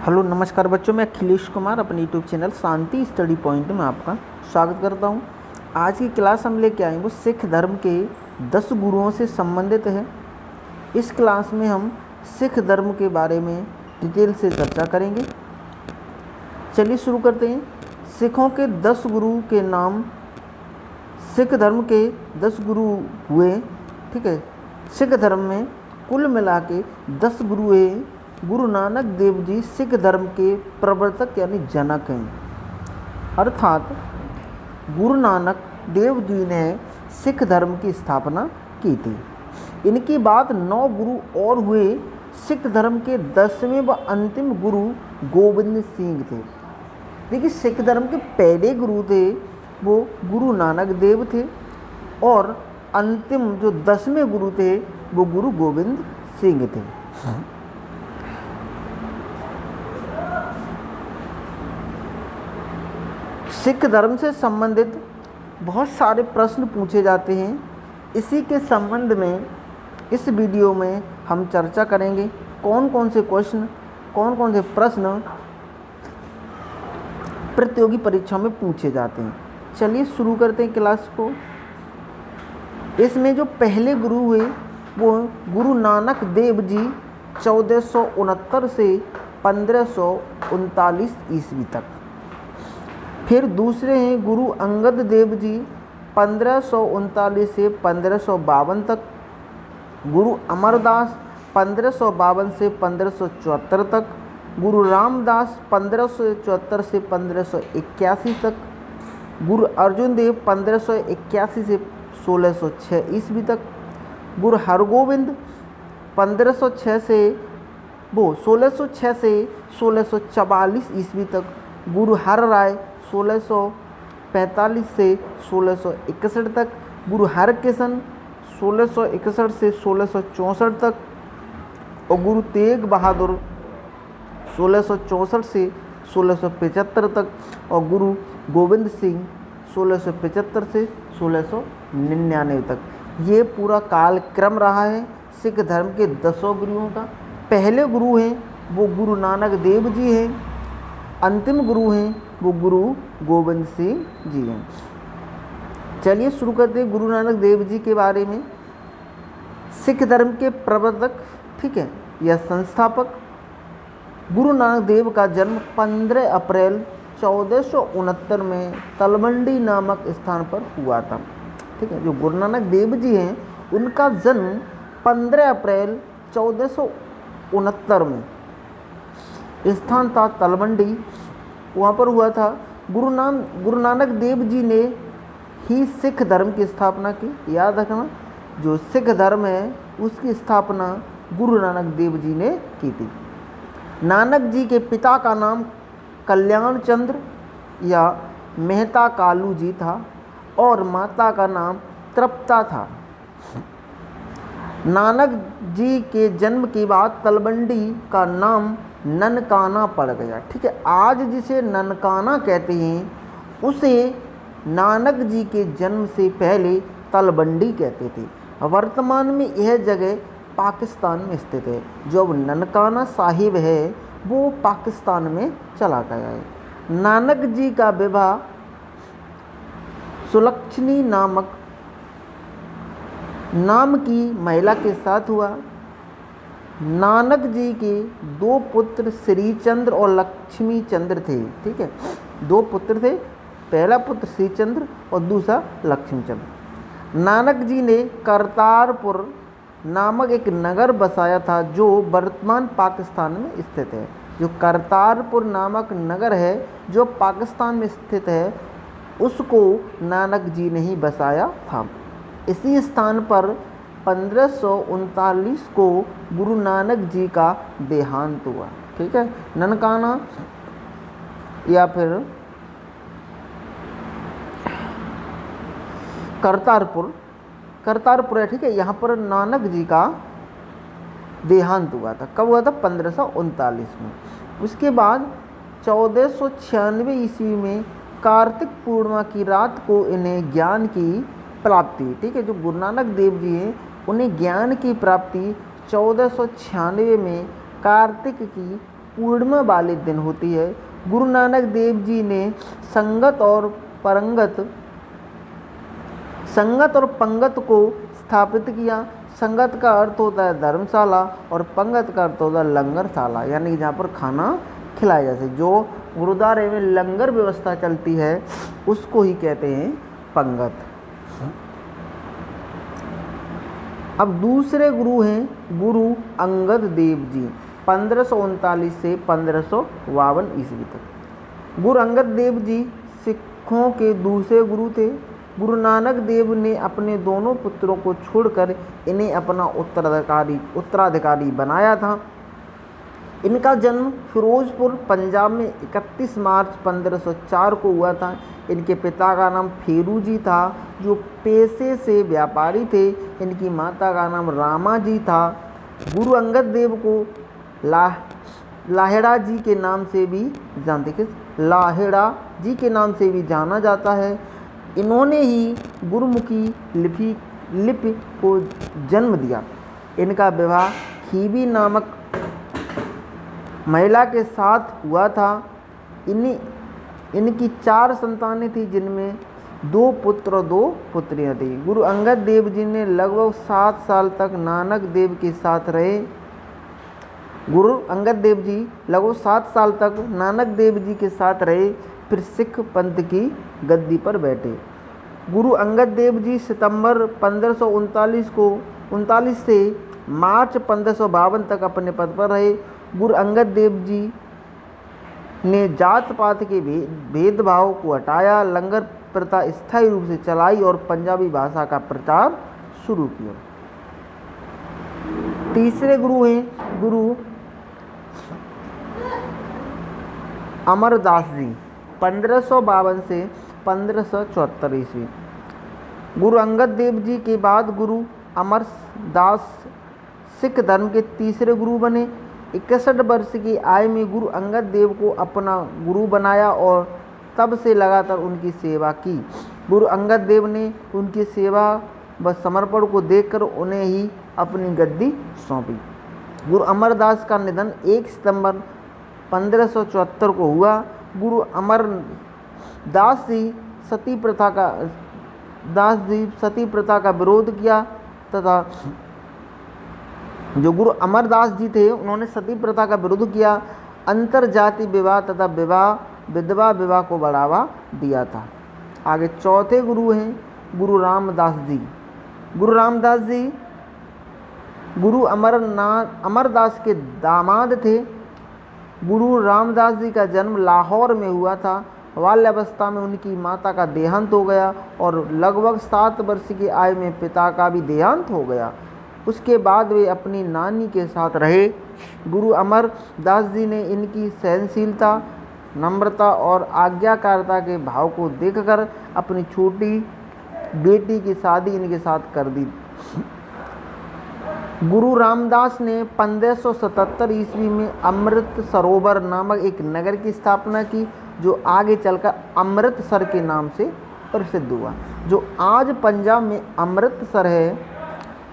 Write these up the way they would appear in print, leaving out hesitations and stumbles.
Hello नमस्कार बच्चों, मैं अखिलेश कुमार अपने यूट्यूब चैनल शांति स्टडी पॉइंट में आपका स्वागत करता हूं। आज की क्लास हम लेके आए वो सिख धर्म के 10 गुरुओं से संबंधित है। इस क्लास में हम सिख धर्म के बारे में डिटेल से चर्चा करेंगे। चलिए शुरू करते हैं। सिखों के 10 गुरु के नाम, सिख धर्म के 10 गुरु हुए। ठीक है, सिख धर्म में कुल मिला के 10 गुरु हैं। गुरु नानक देव जी सिख धर्म के प्रवर्तक यानी जनक हैं। अर्थात गुरु नानक देव जी ने सिख धर्म की स्थापना की थी। इनके बाद 9 गुरु और हुए। सिख धर्म के 10वें व अंतिम गुरु गोबिंद सिंह थे। देखिए, सिख धर्म के पहले गुरु थे वो गुरु नानक देव थे और अंतिम जो 10वें गुरु थे वो गुरु गोबिंद सिंह थे। सिख धर्म से संबंधित बहुत सारे प्रश्न पूछे जाते हैं। इसी के संबंध में इस वीडियो में हम चर्चा करेंगे। कौन कौन से क्वेश्चन, कौन कौन से प्रश्न प्रतियोगी परीक्षा में पूछे जाते हैं। चलिए शुरू करते हैं क्लास को। इसमें जो पहले गुरु हुए वो गुरु नानक देव जी 1469 से 1539 ईस्वी तक। फिर दूसरे हैं गुरु अंगद देव जी 1539 से 1552 तक। गुरु अमरदास 1552 से 1574 तक। गुरु रामदास 1574 से 1581 तक। गुरु अर्जुन देव 1581 से 1606 ईस्वी तक। गुरु हरगोविंद 1606 से 1644 ईस्वी तक। गुरु हर राय 1645 से 1661 तक। गुरु हरकिशन 1661 से 1664 तक और गुरु तेग बहादुर 1664 से 1675 तक और गुरु गोविंद सिंह 1675 से 1699 तक। ये पूरा कालक्रम रहा है सिख धर्म के 10 गुरुओं का। पहले गुरु हैं वो गुरु नानक देव जी हैं। अंतिम गुरु हैं वो गुरु गोविंद सिंह जी हैं। चलिए शुरू करते हैं गुरु नानक देव जी के बारे में। सिख धर्म के प्रवर्तक, ठीक है, या संस्थापक। गुरु नानक देव का जन्म 15 अप्रैल 1469 में तलवंडी नामक स्थान पर हुआ था। ठीक है, जो गुरु नानक देव जी हैं उनका जन्म 15 अप्रैल 1469 में स्थान था तलवंडी, वहाँ पर हुआ था। गुरु नानक देव जी ने ही सिख धर्म की स्थापना की। याद रखना, जो सिख धर्म है उसकी स्थापना गुरु नानक देव जी ने की थी। नानक जी के पिता का नाम कल्याण चंद्र या मेहता कालू जी था और माता का नाम तृप्ता था। नानक जी के जन्म के बाद तलवंडी का नाम ननकाना पड़ गया। ठीक है, आज जिसे ननकाना कहते हैं उसे नानक जी के जन्म से पहले तलवंडी कहते थे। वर्तमान में यह जगह पाकिस्तान में स्थित है। जो अब ननकाना साहिब है वो पाकिस्तान में चला गया है। नानक जी का विवाह सुलक्षणी नाम की महिला के साथ हुआ। नानक जी के 2 पुत्र श्रीचंद्र और लक्ष्मी चंद्र थे। ठीक है, 2 पुत्र थे, पहला पुत्र श्रीचंद्र और दूसरा लक्ष्मी चंद्र। नानक जी ने करतारपुर नामक एक नगर बसाया था जो वर्तमान पाकिस्तान में स्थित है। जो करतारपुर नामक नगर है जो पाकिस्तान में स्थित है उसको नानक जी ने ही बसाया था। इसी स्थान पर 1539 को गुरु नानक जी का देहांत हुआ। ठीक है, ननकाना या फिर करतारपुर है। ठीक है, यहाँ पर नानक जी का देहांत हुआ था। कब हुआ था? 1539 में। उसके बाद 1496 ईस्वी में कार्तिक पूर्णिमा की रात को इन्हें ज्ञान की प्राप्ति। ठीक है, जो गुरु नानक देव जी हैं उन्हें ज्ञान की प्राप्ति 1496 में कार्तिक की पूर्णिमा वाले दिन होती है। गुरु नानक देव जी ने संगत और पंगत को स्थापित किया। संगत का अर्थ होता है धर्मशाला और पंगत का अर्थ होता है लंगरशाला, यानी कि जहाँ पर खाना खिलाया जाए। जो गुरुद्वारे में लंगर व्यवस्था चलती है उसको ही कहते हैं पंगत। अब दूसरे गुरु हैं गुरु अंगद देव जी, 1539 से 1552 ईस्वी तक। गुरु अंगद देव जी सिखों के दूसरे गुरु थे। गुरु नानक देव ने अपने दोनों पुत्रों को छोड़कर इन्हें अपना उत्तराधिकारी बनाया था। इनका जन्म फिरोजपुर पंजाब में 31 मार्च 1504 को हुआ था। इनके पिता का नाम फेरू जी था, जो पेशे से व्यापारी थे। इनकी माता का नाम रामा जी था। गुरु अंगद देव को लाहेड़ा जी के नाम से भी लाहेड़ा जी के नाम से भी जाना जाता है। इन्होंने ही गुरुमुखी लिपि को जन्म दिया। इनका विवाह खीबी नामक महिला के साथ हुआ था। इनकी 4 संतानें थी, जिनमें 2 पुत्र और 2 पुत्रियां थी। गुरु अंगद देव जी ने लगभग 7 साल तक नानक देव के साथ रहे। गुरु अंगद देव जी लगभग 7 साल तक नानक देव जी के साथ रहे, फिर सिख पंथ की गद्दी पर बैठे। गुरु अंगद देव जी सितंबर 1539 से मार्च 1552 तक अपने पद पर रहे। गुरु अंगद देव जी ने जात पात के भेदभाव को हटाया, लंगर प्रथा स्थायी रूप से चलाई और पंजाबी भाषा का प्रचार शुरू किया। तीसरे गुरु हैं गुरु अमरदास जी, 1552 से 1574 ईस्वी। गुरु अंगद देव जी के बाद गुरु अमरदास सिख धर्म के तीसरे गुरु बने। 61 वर्ष की आयु में गुरु अंगद देव को अपना गुरु बनाया और तब से लगातार उनकी सेवा की। गुरु अंगद देव ने उनकी सेवा व समर्पण को देखकर उन्हें ही अपनी गद्दी सौंपी। गुरु अमरदास का निधन 1 सितंबर 1574 को हुआ। गुरु अमरदास जी सती प्रथा का विरोध किया तथा जो गुरु अमरदास जी थे उन्होंने सती प्रथा का विरोध किया, अंतर जाति विवाह तथा विधवा विवाह को बढ़ावा दिया था। आगे चौथे गुरु हैं गुरु रामदास जी। गुरु रामदास जी गुरु अमरदास के दामाद थे। गुरु रामदास जी का जन्म लाहौर में हुआ था। बाल्यावस्था में उनकी माता का देहांत हो गया और लगभग 7 वर्ष की आयु में पिता का भी देहांत हो गया। उसके बाद वे अपनी नानी के साथ रहे। गुरु अमरदास जी ने इनकी सहनशीलता, नम्रता और आज्ञाकारिता के भाव को देखकर अपनी छोटी बेटी की शादी इनके साथ कर दी। गुरु रामदास ने 1577 ईस्वी में अमृत सरोवर नामक एक नगर की स्थापना की, जो आगे चलकर अमृतसर के नाम से प्रसिद्ध हुआ। जो आज पंजाब में अमृतसर है,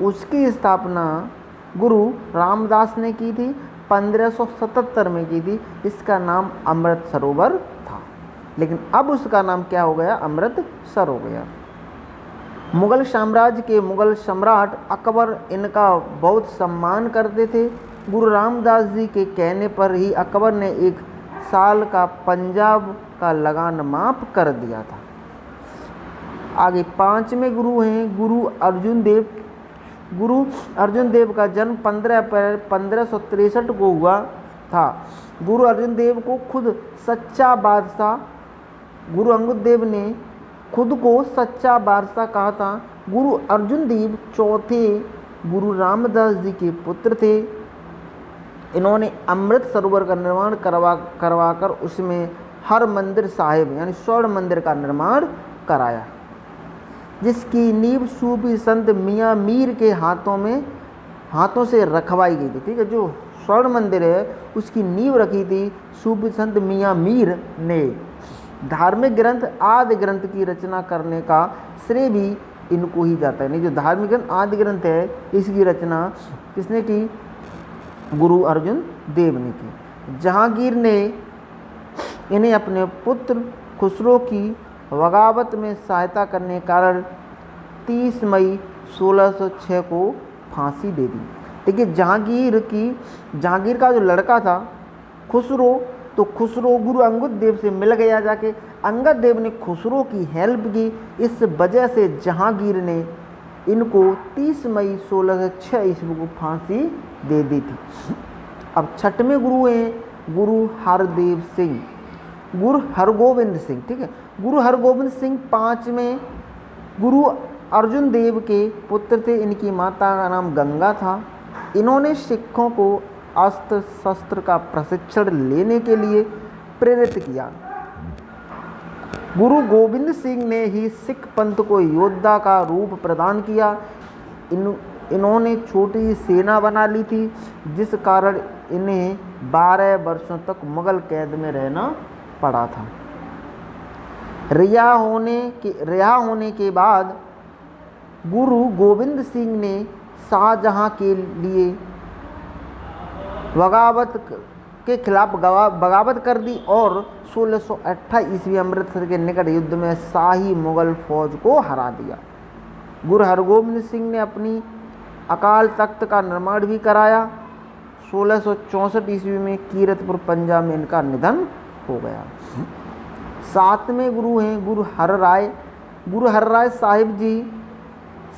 उसकी स्थापना गुरु रामदास ने की थी, 1577 में की थी। इसका नाम अमृत सरोवर था, लेकिन अब उसका नाम क्या हो गया? अमृतसर हो गया। मुगल साम्राज्य के मुगल सम्राट अकबर इनका बहुत सम्मान करते थे। गुरु रामदास जी के कहने पर ही अकबर ने 1 साल का पंजाब का लगान माफ कर दिया था। आगे 5वें गुरु हैं गुरु अर्जुन देव। गुरु अर्जुन देव का जन्म 15 अप्रैल 1563 को हुआ था। गुरु अर्जुन देव को खुद सच्चा बादशाह, गुरु अंगद देव ने खुद को सच्चा बादशाह कहा था। गुरु अर्जुन देव चौथे गुरु रामदास जी के पुत्र थे। इन्होंने अमृत सरोवर का निर्माण करवाकर उसमें हर मंदिर साहिब यानी स्वर्ण मंदिर का निर्माण कराया, जिसकी नींव सूफी संत मियाँ मीर के हाथों से रखवाई गई थी। ठीक है, जो स्वर्ण मंदिर है उसकी नींव रखी थी सूफी संत मियाँ मीर ने। धार्मिक ग्रंथ आदि ग्रंथ की रचना करने का श्रेय भी इनको ही जाता है। नहीं, जो धार्मिक ग्रंथ आदि ग्रंथ है इसकी रचना किसने की? गुरु अर्जुन देव ने की। जहांगीर ने इन्हें अपने पुत्र खुसरो की बगावत में सहायता करने के कारण 30 मई 1606 को फांसी दे दी। देखिए जहांगीर का जो लड़का था खुसरो, तो खुसरो गुरु अंगद देव से मिल गया जाके। अंगद देव ने खुसरो की हेल्प की, इस वजह से जहांगीर ने इनको 30 मई 1606 ईस्वी को फांसी दे दी थी। अब छठवें गुरु हैं गुरु हरदेव सिंह, गुरु हरगोविंद सिंह। ठीक है, गुरु हरगोविंद सिंह 5वें गुरु अर्जुन देव के पुत्र थे। इनकी माता का नाम गंगा था। इन्होंने सिखों को अस्त्र शस्त्र का प्रशिक्षण लेने के लिए प्रेरित किया। गुरु गोविंद सिंह ने ही सिख पंथ को योद्धा का रूप प्रदान किया। इन्होंने छोटी सेना बना ली थी, जिस कारण इन्हें 12 वर्षों तक मुगल कैद में रहना पड़ा था। रिहा होने के बाद गुरु गोविंद सिंह ने शाहजहां के लिए बगावत के खिलाफ बगावत कर दी और 1628 ईस्वी अमृतसर के निकट युद्ध में शाही मुगल फौज को हरा दिया। गुरु हरगोविंद सिंह ने अपनी अकाल तख्त का निर्माण भी कराया। 1664 ईस्वी में कीरतपुर पंजाब में इनका निधन हो गया। 7वें गुरु हैं गुरु हरराय। गुरु हरराय साहिब जी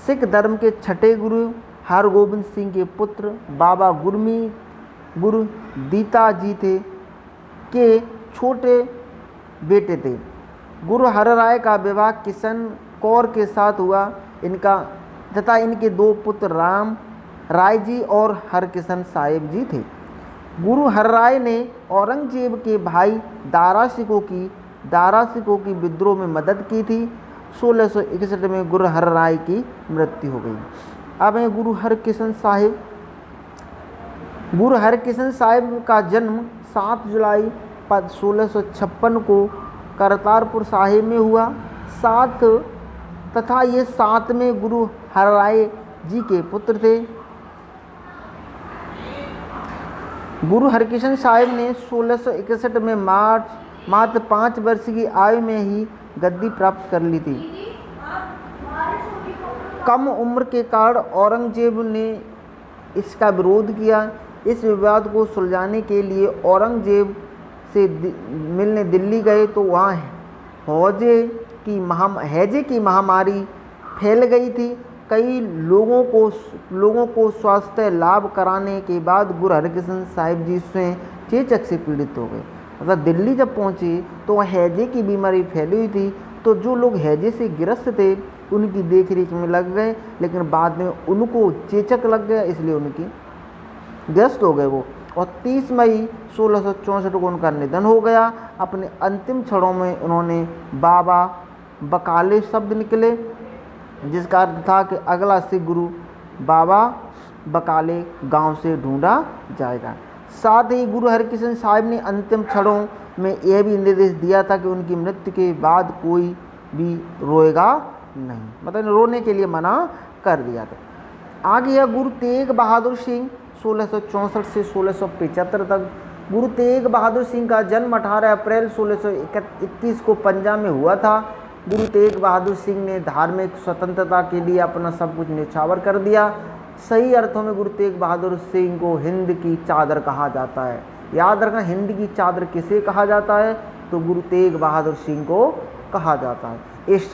सिख धर्म के छठे गुरु हरगोविंद सिंह के पुत्र बाबा गुरु दीता जी थे के छोटे बेटे थे। गुरु हरराय का विवाह किशन कौर के साथ हुआ। इनका तथा इनके 2 पुत्र राम राय जी और हरकिशन साहिब जी थे। गुरु हरराय ने औरंगजेब के भाई दारा सिकों की विद्रोह में मदद की थी। 1661 में गुरु हरराय की मृत्यु हो गई। अब है गुरु हरकिशन साहिब। गुरु हरकिशन साहिब का जन्म 7 जुलाई 1656 को करतारपुर साहिब में हुआ। तथा ये 7वें गुरु हरराय जी के पुत्र थे। गुरु हरकिशन साहिब ने 1661 में मात्र 5 वर्ष की आयु में ही गद्दी प्राप्त कर ली थी। कम उम्र के कारण औरंगजेब ने इसका विरोध किया। इस विवाद को सुलझाने के लिए औरंगजेब से मिलने दिल्ली गए तो वहाँ हैजे की महामारी फैल गई थी। कई लोगों को स्वास्थ्य लाभ कराने के बाद गुरु हरकिशन साहिब जी स्वयं चेचक से पीड़ित हो गए। मतलब दिल्ली जब पहुँचे तो वहाँ हैजे की बीमारी फैली हुई थी। तो जो लोग हैजे से ग्रस्त थे उनकी देखरेख में लग गए, लेकिन बाद में उनको चेचक लग गया, इसलिए उनकी ग्रस्त हो गए वो। और 30 मई 1664 को उनका निधन हो गया। अपने अंतिम क्षणों में उन्होंने बाबा बकाले शब्द निकले, जिसका अर्थ था कि अगला सिख गुरु बाबा बकाले गांव से ढूंढा जाएगा। साथ ही गुरु हरकिशन साहिब ने अंतिम क्षणों में यह भी निर्देश दिया था कि उनकी मृत्यु के बाद कोई भी रोएगा नहीं, मतलब रोने के लिए मना कर दिया था। आगे है गुरु तेग बहादुर सिंह 1664 से 1675 तक। गुरु तेग बहादुर सिंह का जन्म 18 अप्रैल 1621 को पंजाब में हुआ था। गुरु तेग बहादुर सिंह ने धार्मिक स्वतंत्रता के लिए अपना सब कुछ न्यौछावर कर दिया। सही अर्थों में गुरु तेग बहादुर सिंह को हिंद की चादर कहा जाता है। याद रखना, हिंद की चादर किसे कहा जाता है? तो गुरु तेग बहादुर सिंह को कहा जाता है। इस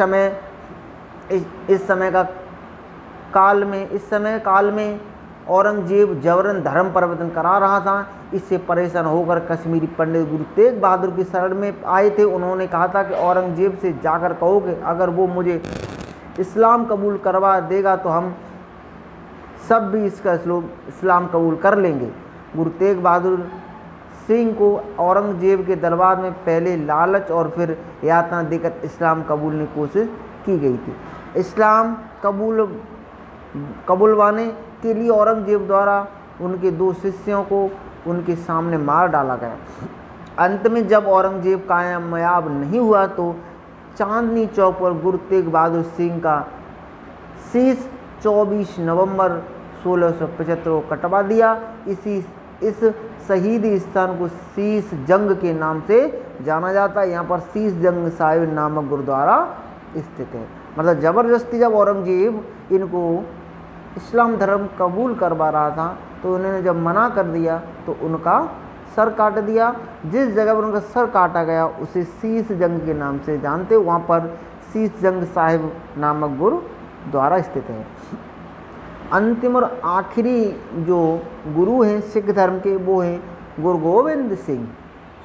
समय काल में औरंगजेब जबरन धर्म परिवर्तन करा रहा था। इससे परेशान होकर कश्मीरी पंडित गुरु तेग बहादुर की शरण में आए थे। उन्होंने कहा था कि औरंगजेब से जाकर कहो कि अगर वो मुझे इस्लाम कबूल करवा देगा तो हम सब भी इसका इस्लाम कबूल कर लेंगे। गुरु तेग बहादुर सिंह को औरंगजेब के दरबार में पहले लालच और फिर यातना देकर इस्लाम कबूलने की कोशिश की गई थी। इस्लाम कबूलवाने के लिए औरंगजेब द्वारा उनके 2 शिष्यों को उनके सामने मार डाला गया। अंत में जब औरंगजेब कामयाब नहीं हुआ तो चांदनी चौक पर गुरु तेग बहादुर सिंह का शीश 24 नवंबर 1675 को कटवा दिया। इसी इस शहीदी स्थान को शीश जंग के नाम से जाना जाता है। यहाँ पर शीश जंग साहिब नामक गुरुद्वारा स्थित है। मतलब ज़बरदस्ती जब औरंगजेब इनको इस्लाम धर्म कबूल करवा रहा था तो उन्होंने जब मना कर दिया तो उनका सर काट दिया। जिस जगह पर उनका सर काटा गया उसे शीश जंग के नाम से जानते, वहाँ पर शीश जंग साहिब नामक गुरुद्वारा स्थित है। अंतिम और आखिरी जो गुरु हैं सिख धर्म के वो हैं गुरु गोबिंद सिंह,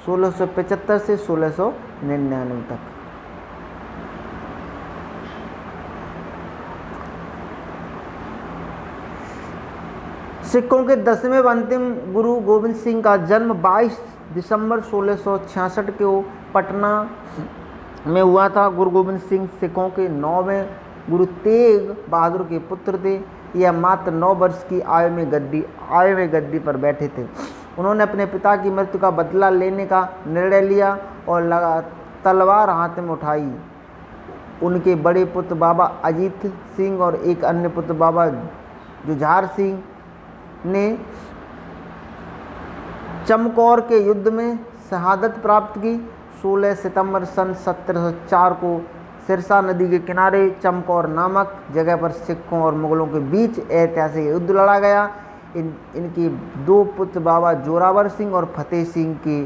1675 से 1699 तक। सिखों के 10वें व अंतिम गुरु गोबिंद सिंह का जन्म 22 दिसंबर 1666 को पटना में हुआ था। गुरु गोबिंद सिंह सिखों के 9वें गुरु तेग बहादुर के पुत्र थे। यह मात्र 9 वर्ष की आयु में गद्दी पर बैठे थे। उन्होंने अपने पिता की मृत्यु का बदला लेने का निर्णय लिया और तलवार हाथ में उठाई। उनके बड़े पुत्र बाबा अजीत सिंह और एक अन्य पुत्र बाबा जुझार सिंह ने चमकौर के युद्ध में शहादत प्राप्त की। 16 सितंबर सन 1704 को सिरसा नदी के किनारे चमकौर नामक जगह पर सिखों और मुगलों के बीच ऐतिहासिक युद्ध लड़ा गया। इनके 2 पुत्र बाबा जोरावर सिंह और फतेह सिंह के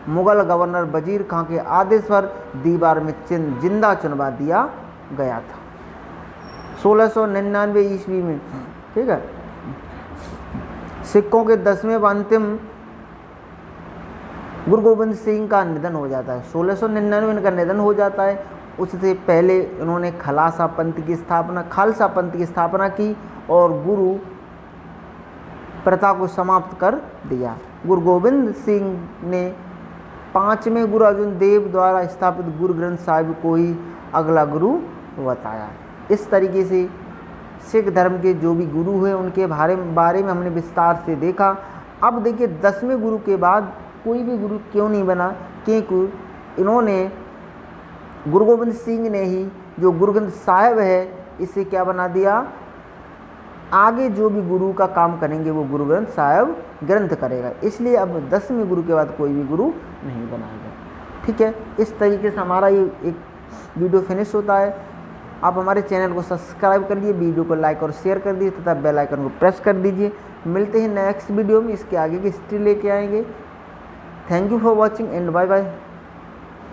मुगल गवर्नर वजीर खां के आदेश पर दीवार में जिंदा चुनवा दिया गया था 1699 ईस्वी में। ठीक है। सिखों के 10वें व अंतिम गुरु गोबिंद सिंह का निधन हो जाता है। 1699 इनका निधन हो जाता है। उससे पहले उन्होंने खालसा पंथ की स्थापना की और गुरु प्रथा को समाप्त कर दिया। गुरु गोबिंद सिंह ने 5वें गुरु अर्जुन देव द्वारा स्थापित गुरु ग्रंथ साहिब को ही अगला गुरु बताया। इस तरीके से सिख धर्म के जो भी गुरु हैं उनके बारे में हमने विस्तार से देखा। अब देखिए 10वें गुरु के बाद कोई भी गुरु क्यों नहीं बना, क्योंकि इन्होंने गुरु गोबिंद सिंह ने ही जो गुरु ग्रंथ साहिब है इसे क्या बना दिया, आगे जो भी गुरु का काम करेंगे वो गुरु ग्रंथ साहिब ग्रंथ करेगा। इसलिए अब 10वें गुरु के बाद कोई भी गुरु नहीं बनाएगा। ठीक है। इस तरीके से हमारा ये एक वीडियो फिनिश होता है। आप हमारे चैनल को सब्सक्राइब कर लीजिए, वीडियो को लाइक और शेयर कर दीजिए तथा बेल आइकन को प्रेस कर दीजिए। मिलते हैं नेक्स्ट वीडियो में, इसके आगे की हिस्ट्री लेके आएंगे। Thank you for watching and bye bye.